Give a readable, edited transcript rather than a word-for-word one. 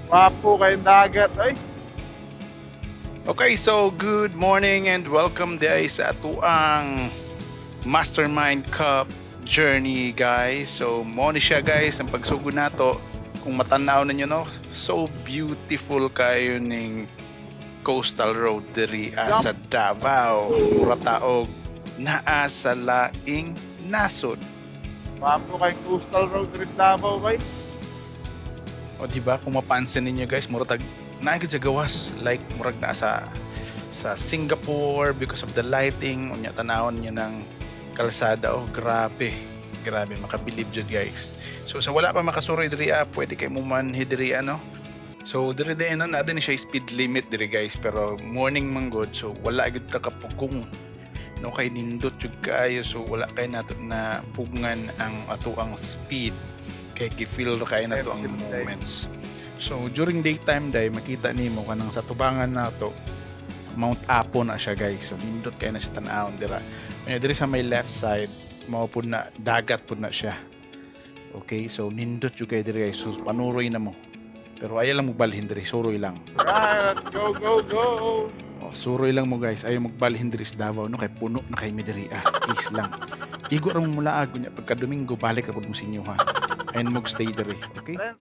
Wapo kayong dagat, ay. Okay, so good morning and welcome guys sa atuang Mastermind Cup journey guys. So mo ni siya guys ang pagsugod nato. Kung matanaw ninyo no, so beautiful kayo ning coastal road diri sa Davao. Mura taog naa sa laing nasod. Wapo kayong coastal road rin Davao, bay. O di ba kung mapansin ninyo guys, mura tag naigid sa gawas like murag na sa Singapore because of the lighting unya tanawon niya ng kalsada. Oh grabe makabilib jud guys. So sa wala pa makasuroy diri pwede kay mo manhi diri ano. So diri din na din siya speed limit diri guys pero morning man good so wala gid ka kapugong no kay nindot jud kaayo so wala kay nato na pugngan ang atuang speed kay gi-feel kay nato ang moments. So during daytime day makita nimo kanang sa tubangan nato Mount Apo na siya guys. So nindot kay na siya tan-awon dira. Diri sa may left side mao pud na dagat pud na siya. Okay, so nindot jud kay diri guys. So panuroy na mo. Pero ayaw lang magbalhin diri, suroy lang. Right, let's go, go, go. Oh, suroy lang mo guys. Ayaw magbalhin diri sa Davao no kay puno na kay mi diri please lang. Igo ra mo mula ag nya pagka Domingo balik ra pud mo sa inyo ha. Ayun mo stay diri, okay?